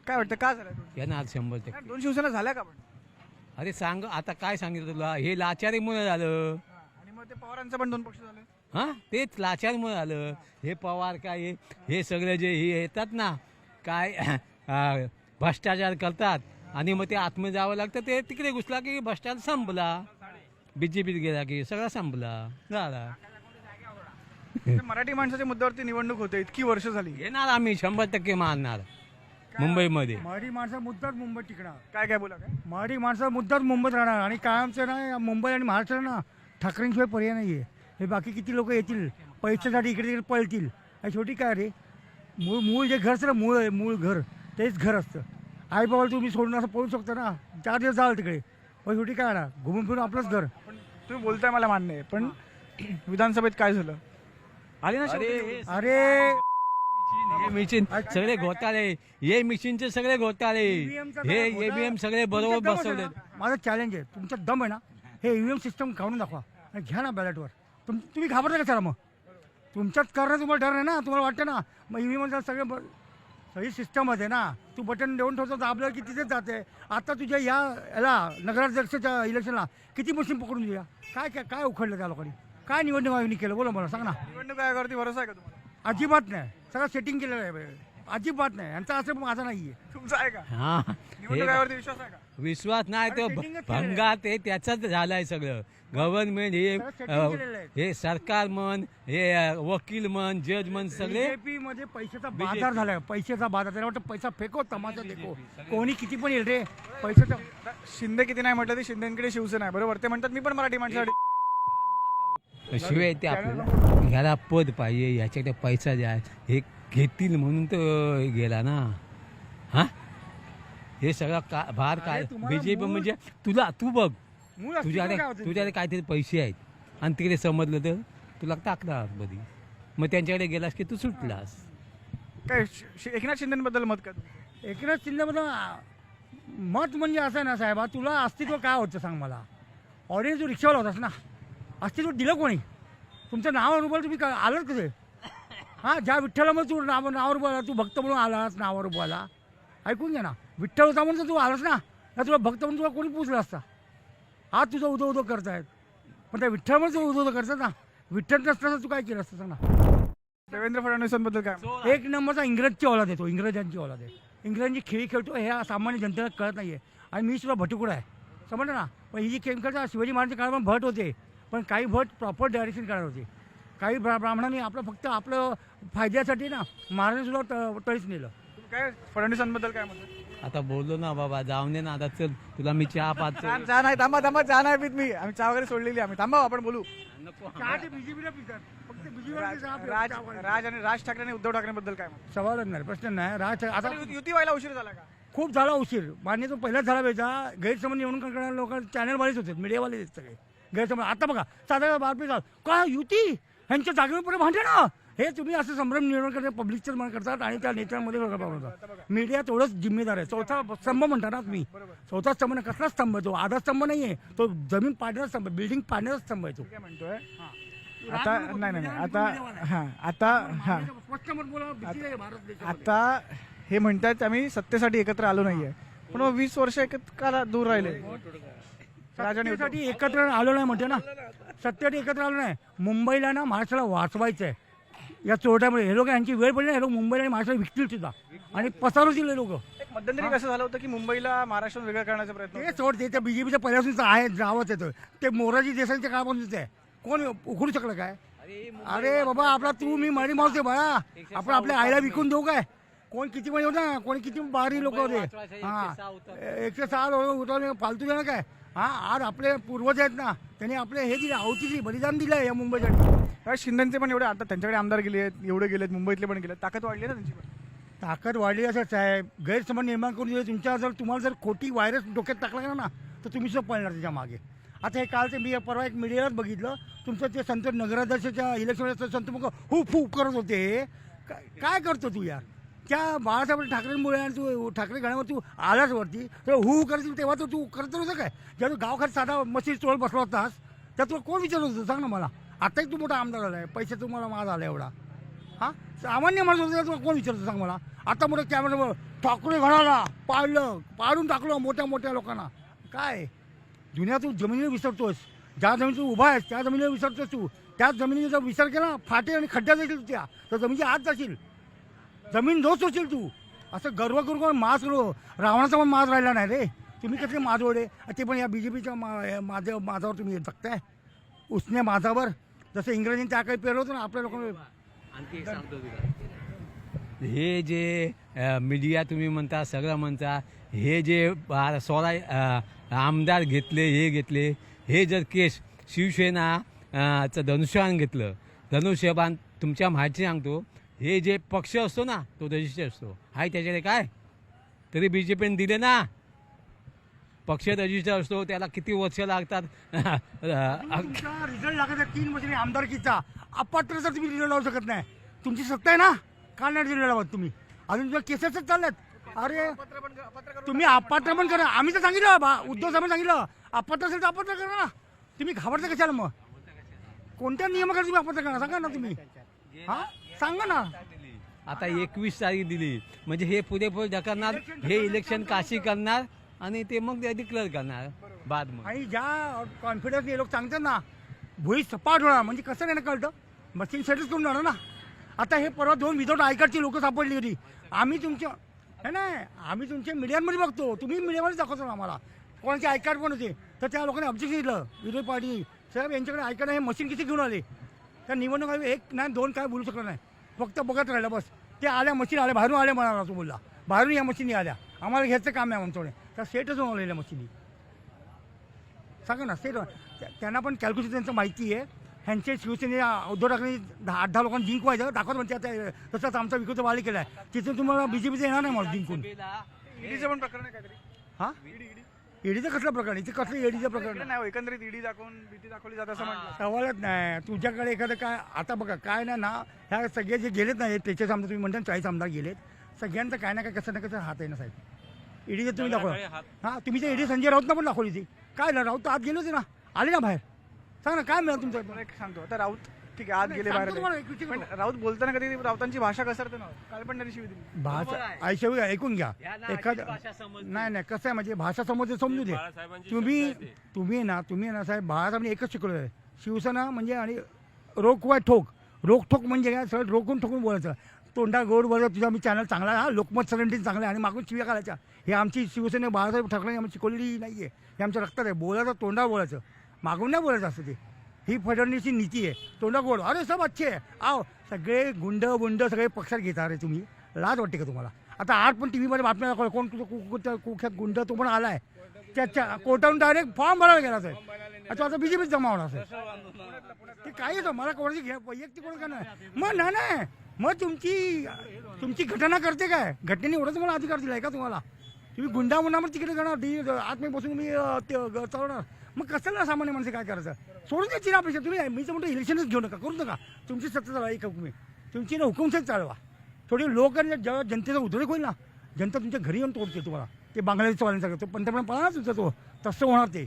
काय वाटतं का झालं येणार 100%. दोन शिवसेना झाल्या का पण अरे सांग आता काय सांगितलं तुला, हे लाचारीमुळे झालं. आणि मग ते पवारांचं पण दोन पक्ष झाले. हां तेच लाचारीमुळे झालं. हे पवार काय हे सगळे जे हे येतात ना काय भ्रष्टाचार करतात आणि मग ते आतमध्ये जावं लागतं. ते तिकडे घुसला की भ्रष्टाचार संपला. BJPत गेला की सगळा संपला झाला. ते मराठी माणसाच्या मुद्द्यावरती निवडणूक होते, इतकी वर्ष झाली. येणार आम्ही 100% मारणार मुंबईमध्ये. मराठी माणसं मुद्दाच मुंबईत टिकणार. काय काय बोला काय मराठी माणसं मुद्दाच मुंबईत राहणार आणि कायमचं ना मुंबई आणि महाराष्ट्र ना ठाकरेंशिवाय पर्याय नाही आहे. हे बाकी किती लोक येतील पैशासाठी इकडे तिकडे पळतील. आणि शेवटी काय रे मूळ जे घर असतं ना मूळ घर तेच घर असतं. आई बाबाला तुम्ही सोडून असं पळू शकता ना, 4 दिवस जाल तिकडे, पण शेवटी काय ना घुमून फिरून आपलंच घर. पण तुम्ही बोलताय मला मान्य आहे, पण विधानसभेत काय झालं आली ना शेवटी. अरे हे मिशीन सगळे घोटाळे, हे मिशीनचे सगळे घोटाळे, हे EVM सगळे बरोबर बसवले. माझं चॅलेंज आहे, तुमचा दम आहे ना हे EVM सिस्टम काढून दाखवा आणि घ्या ना बॅलेटवर. तुम्ही घाबरता का सर? मग तुमच्याच करणं तुम्हाला डर आहे ना, तुम्हाला वाटतं ना मग EVM सगळी सिस्टम आहे ना. तू बटन देऊन ठेवतो दाबलं की तिथेच जाते. आता तुझ्या याला नगराध्यक्षाच्या इलेक्शनला किती मशीन पकडून दिल्या? काय काय काय उखडलं त्या लोकांनी? काय निवडणूक आयोगाने केलं बोला मला सांग ना. निवडणूक आयोगावरती भरोसा आहे का तुम्हाला? अजिबात नाही. सगळं सेटिंग केलेलं आहे, अजिबात नाही. यांचा असं माझा नाही आहे. तुमचा आहे का हा निवडणूक आयोगावरती विश्वास आहे का? विश्वास नाही तो अरे setting च केलेलं आहे. भंगात आहे त्याचाच झालाय सगळं. गव्हर्नमेंट सगळं setting केलेलं आहे. हे सरकार म्हण, हे वकील म्हण, जज म्हण सगळे बीजेपी मध्ये पैशाचा बाजार झालाय. पैशाचा बाजार. त्याला वाटतं पैसा फेको तमाशा देखो. कोणी किती पण येईल रे पैशाचा. शिंदे किती नाही म्हटलं ते शिंदेकडे शिवसेना आहे बरोबर. ते म्हणतात मी पण मराठी माणसासाठी. शिवाय ते आपल्याला ह्याला पद पाहिजे, ह्याच्याकडे पैसा द्या, हे घेतील म्हणून तर गेला ना. हा हे सगळा भार काय तुम्हाला BJP मूळ- म्हणजे तू बघ मूळ अस्तित्व तुझ्याकडे काय होतं? तुझ्याकडे काहीतरी पैसे आहेत आणि तिकडे समजलं तर तुला टाकणार आतमध्ये. मग त्यांच्याकडे गेलास की तू सुटलास. काय एकनाथ शिंदेबद्दल मत काय तुमचं? एकनाथ शिंदेबद्दल मत म्हणजे असं आहे ना साहेबा, तुला अस्तित्व काय होतं सांग मला. ऑडियन्स तू रिक्षावाला होतास ना, अस्तित्व दिलं कोणी? तुमचं नाव रुपयाला तुम्ही आलात कसे? हां ज्या विठ्ठला मग तू नावावर रुपयाला तू भक्त म्हणून आलास नावावर रुपयाला. ऐकून घ्या ना, विठ्ठल होता म्हणून तर तू आलास ना, तुला भक्त म्हणून तुला कोणी पुजलं असता? आज तुझं उदो उदो करतायत, पण त्या विठ्ठल म्हणून तुझं उदो उदो करतात ना. विठ्ठल नसताना तू काय केलं असतं सांग ना. देवेंद्र फडणवीसांबद्दल काय? एक नंबरचा इंग्रजची औलाद आहे तो, इंग्रजांची औलाद आहे. इंग्रजांची खेळी खेळतो हे सामान्य जनतेला कळत नाही आहे. आणि मी सुद्धा भटुकडा आहे समजलं ना. पण ही जी खेळ खेळता शिवाजी महाराजांच्या काळात पण भट होते, पण काही भट प्रॉपर डायरेक्शन करत होते. काही ब्राह्मणांनी आपलं फक्त आपलं फायद्यासाठी ना महाराजांनी सुद्धा तळीच नेलं. तुम्ही काय फडणवीसांबद्दल काय म्हणतात? आता बोललो ना बाबा, जाऊन दे ना आता. चल तुला मी चहा पाच चहा नाही, थांबा थांबा, चहा नाही पित मी. आम्ही चहा वगैरे सोडलेली आम्ही. थांबा आपण बोलू. बीजेपीला पितात फक्त राज आणि राज ठाकरे आणि उद्धव ठाकरेंबद्दल काय म्हणतात? सवालच नाही, प्रश्न नाही. राज आता युती व्हायला उशीर झाला का? खूप झाला उशीर. मान्य तो पहिलाच झाला पाहिजे. गैरसमज निवडणूक करणारे लोक चॅनलवालेच होते, मीडियावाले आहेत सगळे. गैरसमज आता बघा साधारण बातमी झालं का युती ह्यांच्या जागेवर पुढे भांडे ना. हे तुम्ही असं संभ्रम निर्माण करता, पब्लिकचं निर्माण करतात आणि त्या नेत्यांमध्ये बनवतात. मीडिया तेवढंच जिम्मेदार आहे. चौथा स्तंभ म्हणता ना तुम्ही. चौथा स्तंभ नाही, कसला स्तंभ आहे तो? आधा स्तंभ नाही आहे तो, जमीन पाडण्याचा स्तंभ, बिल्डिंग पाडण्याचा स्तंभ आहे तो. काय म्हणतोय आता? नाही आता हां आता हां स्पष्ट मत बोला. भीती आहे भारत देशामध्ये. आता हे म्हणतात आम्ही सत्तेसाठी एकत्र आलो नाहीये, पण मग 20 वर्ष एकत्र दूर राहिले. राज आणि उद्धव. सत्तेसाठी एकत्र आलो नाही म्हणते ना. सत्तेसाठी एकत्र आलो नाही. मुंबईला ना महाराष्ट्राला वाचवायचं आहे या चोरट्यामुळे. हे लोक यांची वेळ पडली ना, हे लोक मुंबईला आणि महाराष्ट्राला विकतील सुद्धा आणि पसारवतील हे लोक. एक मध्यंतरी कसं झालं होतं की मुंबईला महाराष्ट्र वेगळं करण्याचा प्रयत्न ते होता. सोडते त्या बीजेपीच्या पहिल्यापासून आहे, नावच येतं ते. मोरारजी देसाईच्या काळापासूनच आहे. कोण उघडू शकलं काय? अरे बाबा आपला तू मी मराठी माणूस आहे बाळा. आपण आपल्या आईला विकून देऊ काय? कोण किती मध्ये होता, कोणी किती बारी लोक होते. हां 106 उठवले फालतू देणं काय? हां आज आपले पूर्वज आहेत ना, त्यांनी आपले हे दिले, आहुती दिली, बलिदान दिलं या मुंबईसाठी. काय शिंदेचे पण एवढे आता त्यांच्याकडे आमदार गेले आहेत, एवढे गेलेत, मुंबईतले पण गेलेत, ताकद वाढली ना त्यांची पण. ताकद वाढली असं साहेब. गैरसमज निर्माण करून दिले तुमच्या. जर तुम्हाला जर खोटी व्हायरस डोक्यात टाकला गेला ना तर तुम्ही सुद्धा पळणार त्याच्या मागे. आता हे कालचं मी परवा एक मीडियालाच बघितलं, तुमचं ते संत नगराध्यक्षाच्या इलेक्शन संत मग हू करत होते. काय करतो तू यार? त्या बाळासाहेब ठाकरेंमुळे आणि तू ठाकरे घरावर तू आलाच वरती तर हू करतील तेव्हा तर तू करत होतं काय? जेव्हा तू गावाखाली साधा मशीद चोळ बसला होतास त्या तुला कोण विचारत होतं सांग ना मला. आताही तू मोठा आमदार आलाय, पैसे तुम्हाला माझा आला एवढा. हां सामान्य माणूस होता कोण विचारतो सांग मला. आता मोठं कॅमेरा ठाकरे घराला पाडून टाकलं मोठ्या मोठ्या लोकांना. काय दुनिया तू जमिनीवर विसरतोस, ज्या जमिनीत तू उभा आहेस त्या जमिनीवर विसरतोस तू. त्याच जमिनीचा विचार केला फाटे आणि खड्ड्यात जाशील त्या तर जमिनीच्या आत जाशील, जमीन दोस्त होशील तू. असं गर्व करू कोण माज करू. रावणाचा पण माज राहिला नाही रे. तुम्ही कसले माजवडे ते पण या बीजेपीच्या माझावर तुम्ही जगताय उसने माझावर. जसं इंग्रजीने त्या काही पेरलं होतं ना आपल्या लोकांना. आणखी एक सांगतो तुला, हे जे मीडिया तुम्ही म्हणता सगळं म्हणता, हे जे 16 आमदार घेतले हे घेतले, हे जर केस शिवसेना चं धनुष्यबाण घेतलं, धनुष्यबाण तुमच्या माहिती सांगतो, हे जे पक्ष असतो ना तो रजिस्टर असतो. हाय त्याच्याकडे काय तरी बी जे पीने दिले ना. पक्ष रजिस्टर असतो त्याला किती वर्ष लागतात. तुमचा रिझल्ट लागत आहे 3 वर्षांनी आमदारकीचा. अपात्रचा तुम्ही रिझल्ट लावू शकत नाही. तुमची सत्ता आहे ना, का नाही रिझल्ट लावत तुम्ही. अजून तुमच्या केसेसच चालल्यात. अरे तुम्ही अपात्र पण करा. आम्ही तर सांगितलं उद्धव साहेबांनी सांगितलं अपात्र असेल तर अपात्र करा ना. तुम्ही घाबरता कशाला मग. कोणत्या नियमाकडे तुम्ही अपात्र करा सांगा ना तुम्ही. हां सांगा ना. आता 21 तारीख दिली म्हणजे हे पुरेपूर ढकलणार, हे इलेक्शन काशी करणार आणि ते मग डिक्लेअर करणार बाद. मग आणि ज्या कॉन्फिडन्स लोक सांगतात ना भुई सपाट होणार म्हणजे कसं नाही ना कळतं. मशीन सेटच करून जाणार ना. आता हे परवा 2 विदाऊट आय कार्डची लोक सापडली होती. आम्ही तुमच्या हे नाही आम्ही तुमच्या मीडियामध्ये बघतो, तुम्ही मीडियामध्ये दाखवतो ना आम्हाला कोणाचे आय कार्ड पण होते. तर त्या लोकांनी ऑब्जेक्शन दिलं विरोधी पार्टी साहेब यांच्याकडे आय कार्ड हे मशीन किती घेऊन आले. त्या निवडणूक आयोग 1 नाही 2 काय बोलू शकलं नाही, फक्त बघत राहिलं बस. ते आल्या मशीन आल्या बाहेरून आल्या म्हणाला तो बोलला, बाहेरून या मशीनी आल्या आम्हाला घ्यायचं काम आहे आमच्याकडे. त्या सेटच होऊन आलेल्या मशीनी सांगा ना. सेट त्यांना पण कॅल्क्युलेशन त्यांचं माहिती आहे. ह्यांचे शिवसेने उद्धव ठाकरे 8-10 लोकांना जिंकवायचं दाखवत म्हणते. आता तसंच आमचा विकोचा वाली केला आहे तिथून तुम्हाला बीजेपीचं येणार नाही मला जिंकून. ईडीचं पण प्रकरण आहे काहीतरी. हां ईडीचं कसलं प्रकरण इथे कसलं ईडीचं प्रकरण नाही एकंदरीत ईडी दाखवून भीती दाखवली जात असं म्हटलं. सवालच नाही. तुझ्याकडे एखादं काय आता बघा काय नाही ना. ह्या सगळे जे गेलेत ना 43 आमदार तुम्ही म्हणता 40 आमदार गेलेत सगळ्यांचं काय ना काय कसं ना कसं हात आहे ना साहेब. ईडीचं तुम्ही दाखवा. हां तुम्ही ते ईडी संजय राऊतना पण दाखवली ती. काय ना राऊत आत गेले होते ना, आले ना बाहेर. सांग ना काय मिळालं तुमचं. मला एक सांगतो आता राऊत ठीक आहे आत गेले बाहेर आले. पण राऊत बोलताना कधी राऊतांची भाषा कसरते ना. काल पण त्यांनी शिवी दिली. भाषा आयुष्य ऐकून घ्या एखादं नाही कसं आहे म्हणजे भाषा समजते समजू दे. तुम्ही ना साहेब बाळासाहेबांनी एकच शिकवलं आहे शिवसेना म्हणजे आणि रोकवाय रोकठोक म्हणजे काय सगळं रोखून ठोकून बोलायचं. तोंडा गोड बोलत तुझा मी चॅनल चांगला आहे, लोकमत 17 चांगला आहे आणि मागून शिव्या घालायच्या. हे आमची शिवसेना बाळासाहेब ठाकरे आम्ही शिकवलेली नाही आहे. हे आमच्या रक्तात आहे. बोलायचं तोंडा बोलायचं, मागून नाही बोलायचं असतं. ते ही फडणवीसची नीती आहे. तोंडा गोड अरे सब अच्छे आव सगळे गुंड सगळे पक्षात घेता रे तुम्ही. लाज वाटते का तुम्हाला. आता आज पण टी व्हीमध्ये बातम्या दाखवल्या कोण तुझं कुख्यात गुंड तो पण आलाय त्याच्या कोर्टावरून डायरेक्ट फॉर्म भरायला गेला साहेब. आता बीजेपीत जमा होणार साहेब. ते काही येतं मला कोणाची घ्या वैयक्तिक कोण का नाही. मग नाही मग तुमची घटना करते काय. घटनेने एवढं तुम्हाला अधिकार दिलाय का तुम्हाला. तुम्ही गुंडा मग तिकडे जाणार आतमध्ये बसून मी चालवणार. मग कसं ना सामान्य माणसं काय करायचं. सोडून द्यायची ना अपेक्षा. तुम्ही मी तर म्हणतो इलेक्शनच घेऊ नका करू नका. तुमची सत्ता चालवा एक हुकुमी तुमची ना हुकुमशेच चालवा. थोडी लोक जेव्हा जनतेचा उद्रेक होईल ना जनता तुमच्या घरी येऊन तोडते तुम्हाला. ते बांगलादेशवाल्यांचा तो पंतप्रधान पळा ना तुमचा तो तसं होणार ते.